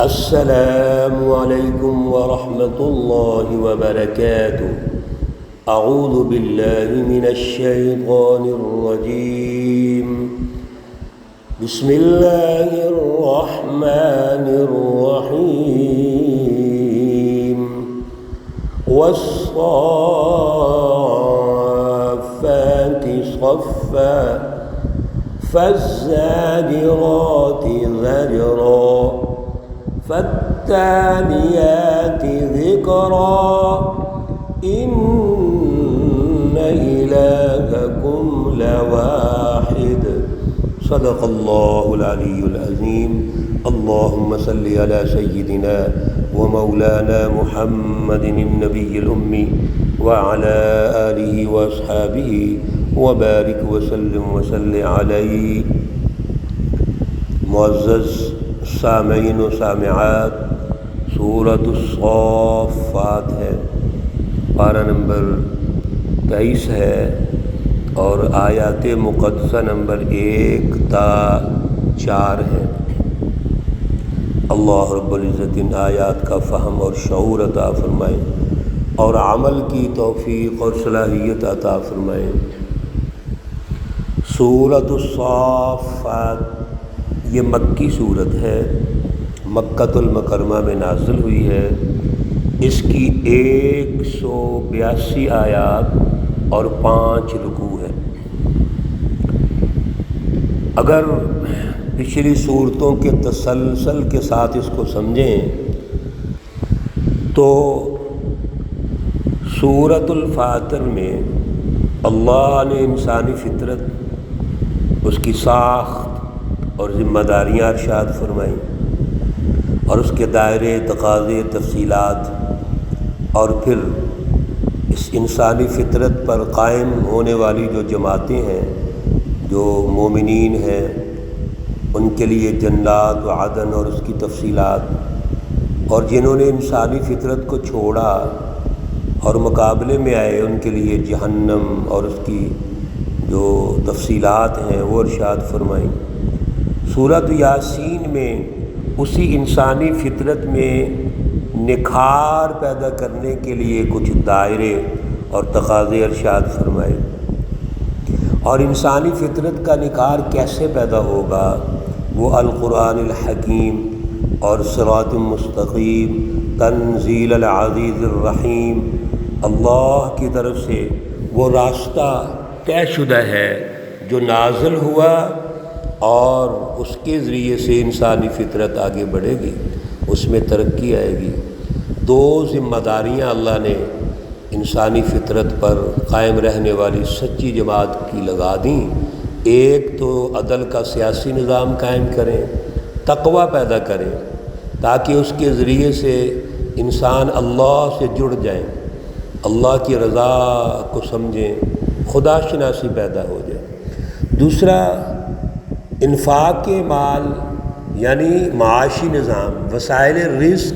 السلام علیکم ورحمۃ اللہ وبرکاتہ۔ اعوذ باللہ من الشیطان الرجیم، بسم اللہ الرحمن الرحیم۔ والصافات صفا فالزاجرات زجرا فالتاليات ذكرا إن إلهكم لواحد صدق الله العلي العظيم۔ اللهم صل على سيدنا ومولانا محمد النبي الأمي وعلى آله وأصحابه وبارك وسلم عليه۔ معزز سامعین و سامعات، سورۃ الصافات ہے، پارہ نمبر 23 ہے اور آیات مقدسہ نمبر 1 تا 4 ہے۔ اللہ رب العزت ان آیات کا فہم اور شعور عطا فرمائے اور عمل کی توفیق اور صلاحیت عطا فرمائے۔ سورۃ الصافات یہ مکی صورت ہے، مکۃ المکرمہ میں نازل ہوئی ہے۔ اس کی 182 آیات اور 5 رکوع ہے۔ اگر پچھلی صورتوں کے تسلسل کے ساتھ اس کو سمجھیں تو سورۃ الفاتر میں اللہ نے انسانی فطرت، اس کی ساخت اور ذمہ داریاں ارشاد فرمائیں، اور اس کے دائرے، تقاضے، تفصیلات، اور پھر اس انسانی فطرت پر قائم ہونے والی جو جماعتیں ہیں، جو مومنین ہیں، ان کے لیے جنات و عدن اور اس کی تفصیلات، اور جنہوں نے انسانی فطرت کو چھوڑا اور مقابلے میں آئے ان کے لیے جہنم اور اس کی جو تفصیلات ہیں وہ ارشاد فرمائیں۔ سورۃ یاسین میں اسی انسانی فطرت میں نکھار پیدا کرنے کے لیے کچھ دائرے اور تقاضے ارشاد فرمائے، اور انسانی فطرت کا نکھار کیسے پیدا ہوگا وہ القرآن الحکیم اور صراط مستقیم تنزیل العزیز الرحیم، اللہ کی طرف سے وہ راستہ طے شدہ ہے جو نازل ہوا، اور اس کے ذریعے سے انسانی فطرت آگے بڑھے گی، اس میں ترقی آئے گی۔ 2 ذمہ داریاں اللہ نے انسانی فطرت پر قائم رہنے والی سچی جماعت کی لگا دیں۔ ایک تو عدل کا سیاسی نظام قائم کریں، تقوی پیدا کریں تاکہ اس کے ذریعے سے انسان اللہ سے جڑ جائیں، اللہ کی رضا کو سمجھیں، خدا شناسی پیدا ہو جائے۔ دوسرا، انفاق مال یعنی معاشی نظام، وسائل رزق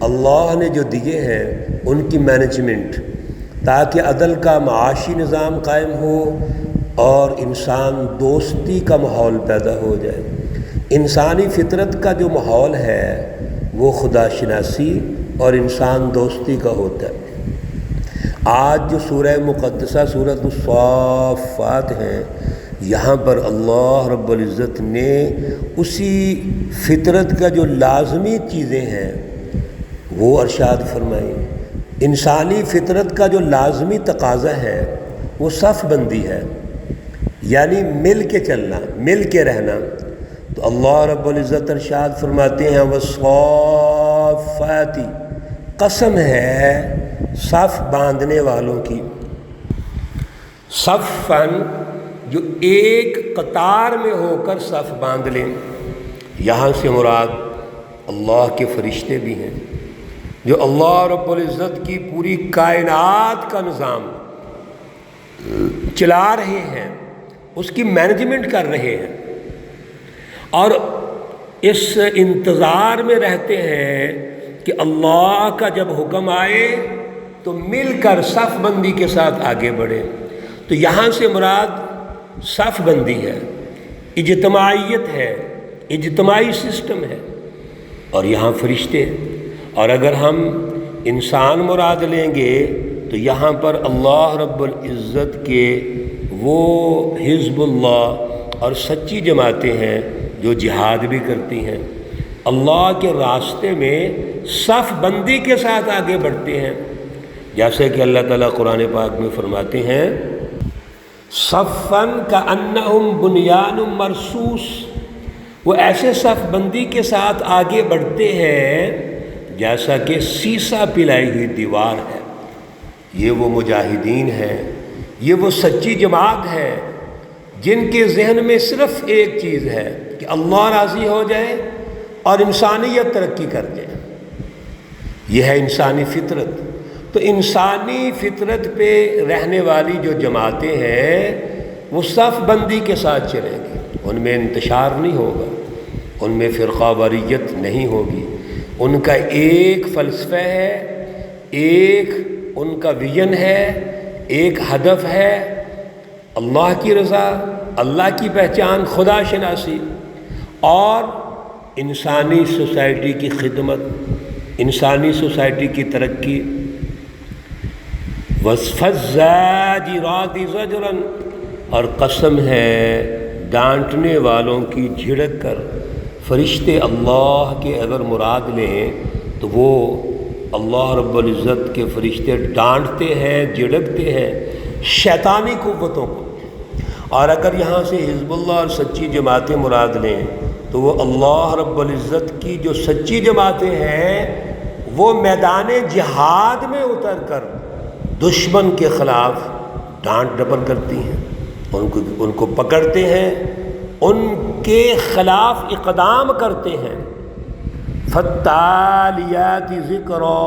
اللہ نے جو دیے ہیں ان کی مینجمنٹ، تاکہ عدل کا معاشی نظام قائم ہو اور انسان دوستی کا ماحول پیدا ہو جائے۔ انسانی فطرت کا جو ماحول ہے وہ خدا شناسی اور انسان دوستی کا ہوتا ہے۔ آج جو سورہ مقدسہ سورۃ الصافات ہے، یہاں پر اللہ رب العزت نے اسی فطرت کا جو لازمی چیزیں ہیں وہ ارشاد فرمائیں۔ انسانی فطرت کا جو لازمی تقاضا ہے وہ صف بندی ہے، یعنی مل کے چلنا، مل کے رہنا۔ تو اللہ رب العزت ارشاد فرماتے ہیں والصافات، قسم ہے صف باندھنے والوں کی، صفاً جو ایک قطار میں ہو کر صف باندھ لیں۔ یہاں سے مراد اللہ کے فرشتے بھی ہیں جو اللہ رب العزت کی پوری کائنات کا نظام چلا رہے ہیں، اس کی مینجمنٹ کر رہے ہیں، اور اس انتظار میں رہتے ہیں کہ اللہ کا جب حکم آئے تو مل کر صف بندی کے ساتھ آگے بڑھیں۔ تو یہاں سے مراد صف بندی ہے، اجتماعیت ہے، اجتماعی سسٹم ہے۔ اور یہاں فرشتے، اور اگر ہم انسان مراد لیں گے تو یہاں پر اللہ رب العزت کے وہ حزب اللہ اور سچی جماعتیں ہیں جو جہاد بھی کرتی ہیں، اللہ کے راستے میں صف بندی کے ساتھ آگے بڑھتے ہیں، جیسے کہ اللہ تعالیٰ قرآن پاک میں فرماتے ہیں صفاً کأنہم بنیان مرصوص، وہ ایسے صف بندی کے ساتھ آگے بڑھتے ہیں جیسا کہ سیسا پلائی ہوئی دیوار ہے۔ یہ وہ مجاہدین ہیں، یہ وہ سچی جماعت ہے جن کے ذہن میں صرف ایک چیز ہے کہ اللہ راضی ہو جائے اور انسانیت ترقی کر جائے۔ یہ ہے انسانی فطرت۔ تو انسانی فطرت پہ رہنے والی جو جماعتیں ہیں وہ صف بندی کے ساتھ چلیں گی، ان میں انتشار نہیں ہوگا، ان میں فرقہ واریت نہیں ہوگی، ان کا ایک فلسفہ ہے، ایک ان کا ویژن ہے، ایک ہدف ہے، اللہ کی رضا، اللہ کی پہچان، خدا شناسی اور انسانی سوسائٹی کی خدمت، انسانی سوسائٹی کی ترقی۔ وَالزَّاجِرَاتِ زَجْرًا، اور قسم ہے ڈانٹنے والوں کی جھڑک کر۔ فرشتے اللہ کے اگر مراد لیں تو وہ اللہ رب العزت کے فرشتے ڈانٹتے ہیں، جھڑکتے ہیں شیطانی قوتوں کو، اور اگر یہاں سے حزب اللہ اور سچی جماعتیں مراد لیں تو وہ اللہ رب العزت کی جو سچی جماعتیں ہیں وہ میدان جہاد میں اتر کر دشمن کے خلاف ڈانٹ ڈپٹ کرتی ہیں، ان کو پکڑتے ہیں، ان کے خلاف اقدام کرتے ہیں۔ فالتالیات ذکرا،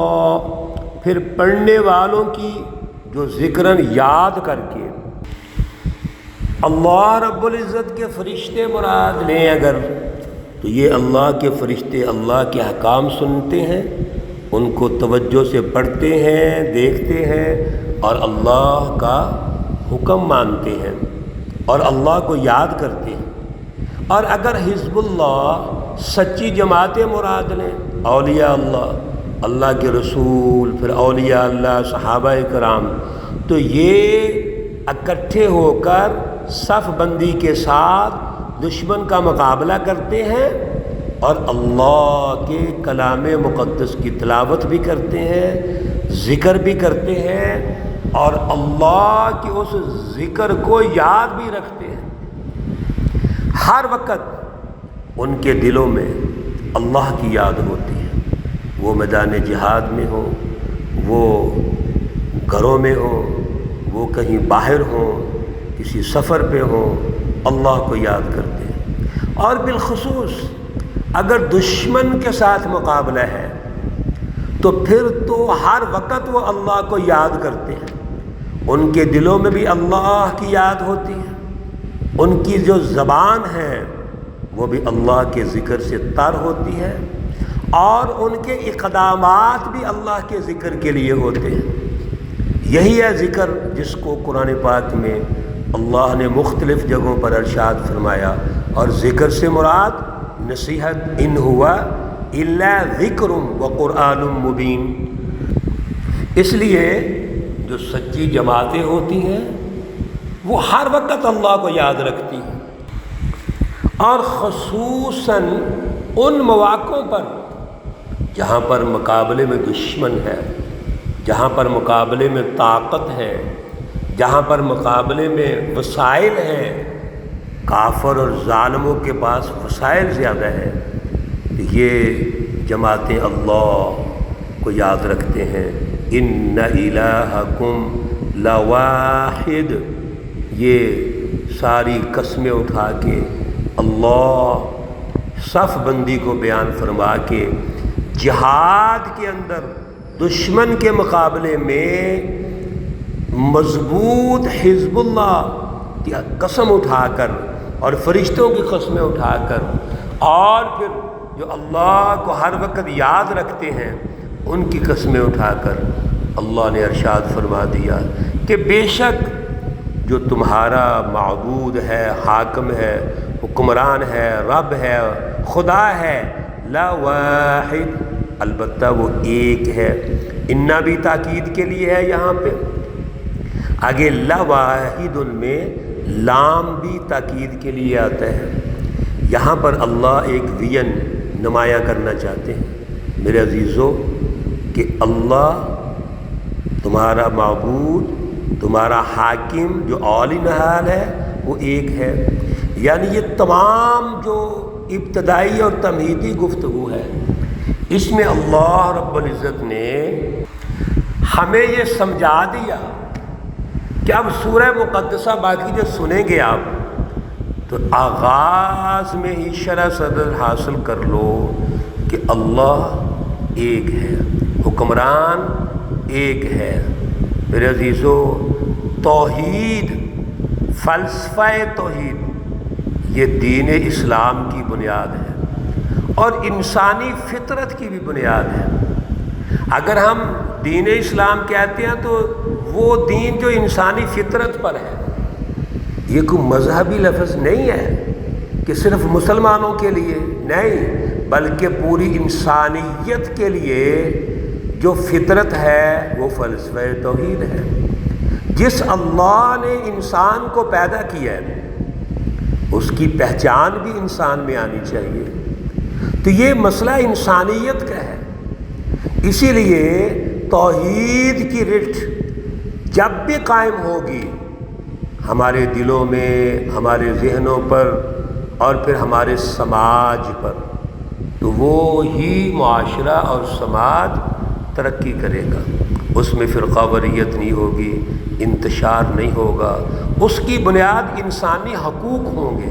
پھر پڑھنے والوں کی جو ذکراً یاد کر کے۔ اللہ رب العزت کے فرشتے مراد لیں اگر تو یہ اللہ کے فرشتے اللہ کے احکام سنتے ہیں، ان کو توجہ سے پڑھتے ہیں، دیکھتے ہیں اور اللہ کا حکم مانتے ہیں اور اللہ کو یاد کرتے ہیں۔ اور اگر حزب اللہ سچی جماعتیں مراد لیں، اولیاء اللہ، اللہ کے رسول، پھر اولیاء اللہ، صحابہ کرام، تو یہ اکٹھے ہو کر صف بندی کے ساتھ دشمن کا مقابلہ کرتے ہیں اور اللہ کے کلام مقدس کی تلاوت بھی کرتے ہیں، ذکر بھی کرتے ہیں اور اللہ کے اس ذکر کو یاد بھی رکھتے ہیں۔ ہر وقت ان کے دلوں میں اللہ کی یاد ہوتی ہے، وہ میدان جہاد میں ہو، وہ گھروں میں ہو، وہ کہیں باہر ہوں، کسی سفر پہ ہوں، اللہ کو یاد کرتے ہیں۔ اور بالخصوص اگر دشمن کے ساتھ مقابلہ ہے تو پھر تو ہر وقت وہ اللہ کو یاد کرتے ہیں، ان کے دلوں میں بھی اللہ کی یاد ہوتی ہے، ان کی جو زبان ہے وہ بھی اللہ کے ذکر سے تر ہوتی ہے اور ان کے اقدامات بھی اللہ کے ذکر کے لیے ہوتے ہیں۔ یہی ہے ذکر جس کو قرآن پاک میں اللہ نے مختلف جگہوں پر ارشاد فرمایا، اور ذکر سے مراد نصیحت، ان ہوا الا ذکر وقرآن مبین۔ اس لیے جو سچی جماعتیں ہوتی ہیں وہ ہر وقت اللہ کو یاد رکھتی ہیں، اور خصوصاً ان مواقعوں پر جہاں پر مقابلے میں دشمن ہے، جہاں پر مقابلے میں طاقت ہے، جہاں پر مقابلے میں وسائل ہیں، کافر اور ظالموں کے پاس وسائل زیادہ ہیں، یہ جماعتیں اللہ کو یاد رکھتے ہیں۔ ان الہکم لواحد، یہ ساری قسمیں اٹھا کے اللہ صف بندی کو بیان فرما کے جہاد کے اندر دشمن کے مقابلے میں مضبوط حزب اللہ کی قسم اٹھا کر اور فرشتوں کی قسمیں اٹھا کر اور پھر جو اللہ کو ہر وقت یاد رکھتے ہیں ان کی قسمیں اٹھا کر اللہ نے ارشاد فرما دیا کہ بے شک جو تمہارا معبود ہے، حاکم ہے، حکمران ہے، رب ہے، خدا ہے، لا واحد، البتہ وہ ایک ہے۔ انا بھی تاکید کے لیے ہے یہاں پہ، آگے لا واحد میں لام بھی تاکید کے لیے آتا ہے۔ یہاں پر اللہ ایک وین نمایاں کرنا چاہتے ہیں میرے عزیزو کہ اللہ تمہارا معبود، تمہارا حاکم جو اولی نہال ہے وہ ایک ہے۔ یعنی یہ تمام جو ابتدائی اور تمہیدی گفتگو ہے اس میں اللہ رب العزت نے ہمیں یہ سمجھا دیا کہ اب سورہ مقدسہ باقی جو سنیں گے آپ تو آغاز میں ہی شرح صدر حاصل کر لو کہ اللہ ایک ہے، حکمران ایک ہے۔ میرے عزیزو، توحید، فلسفہ توحید یہ دین اسلام کی بنیاد ہے اور انسانی فطرت کی بھی بنیاد ہے۔ اگر ہم دین اسلام کہتے ہیں تو وہ دین جو انسانی فطرت پر ہے، یہ کوئی مذہبی لفظ نہیں ہے کہ صرف مسلمانوں کے لیے نہیں، بلکہ پوری انسانیت کے لیے جو فطرت ہے وہ فلسفہ توحید ہے۔ جس اللہ نے انسان کو پیدا کیا ہے اس کی پہچان بھی انسان میں آنی چاہیے۔ تو یہ مسئلہ انسانیت کا ہے، اسی لیے توحید کی رٹ جب بھی قائم ہوگی ہمارے دلوں میں، ہمارے ذہنوں پر اور پھر ہمارے سماج پر، تو وہ ہی معاشرہ اور سماج ترقی کرے گا۔ اس میں فرقہ واریت نہیں ہوگی، انتشار نہیں ہوگا، اس کی بنیاد انسانی حقوق ہوں گے،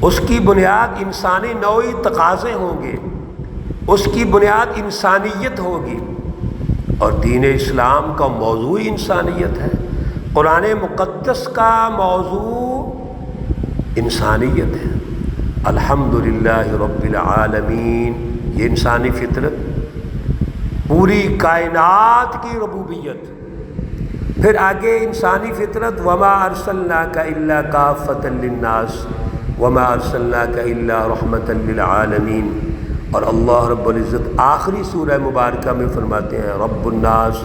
اس کی بنیاد انسانی نوعی تقاضے ہوں گے، اس کی بنیاد انسانیت ہوگی، اور دین اسلام کا موضوع انسانیت ہے۔ قرآن مقدس کا موضوع انسانیت ہے۔ الحمدللہ رب العالمین، یہ انسانی فطرت، پوری کائنات کی ربوبیت، پھر آگے انسانی فطرت وما ارسلناک الا کافۃ للناس وما ارسلناک الا رحمۃ للعالمین۔ اور اللہ رب العزت آخری سورہ مبارکہ میں فرماتے ہیں رب الناس،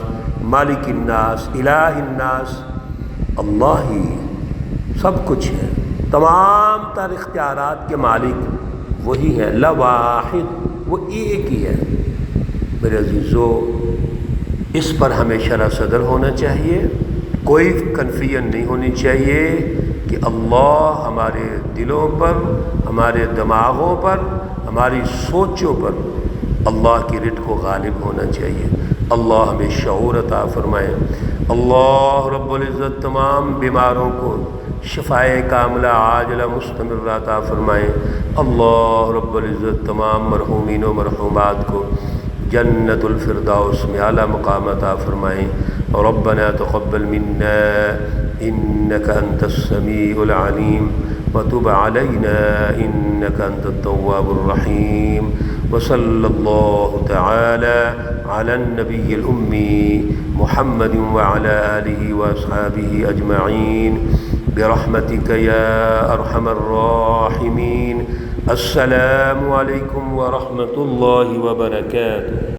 مالک الناس، الہ الناس، اللہ ہی سب کچھ ہے، تمام تر اختیارات کے مالک وہی ہیں، لا واحد، وہ ایک ہی ہے۔ میرے عزیزو، اس پر ہمیں شرح صدر ہونا چاہیے، کوئی کنفیوژن نہیں ہونی چاہیے کہ اللہ ہمارے دلوں پر، ہمارے دماغوں پر، ہماری سوچوں پر اللہ کی رٹ کو غالب ہونا چاہیے۔ اللہ ہمیں شعور عطا فرمائے۔ اللہ رب العزت تمام بیماروں کو شفائے کاملہ عاجلہ مستمرہ عطا فرمائے۔ اللہ رب العزت تمام مرحومین و مرحومات کو جنت الفردوس میں اعلیٰ مقام عطا فرمائیں۔ ربنا تقبل منا انك انت السميع العليم وتب علينا انك انت التواب الرحيم، وصلى الله تعالى على النبي الأمي محمد وعلى آله وأصحابه أجمعين برحمتك يا أرحم الراحمين۔ السلام علیکم ورحمۃ اللہ وبرکاتہ۔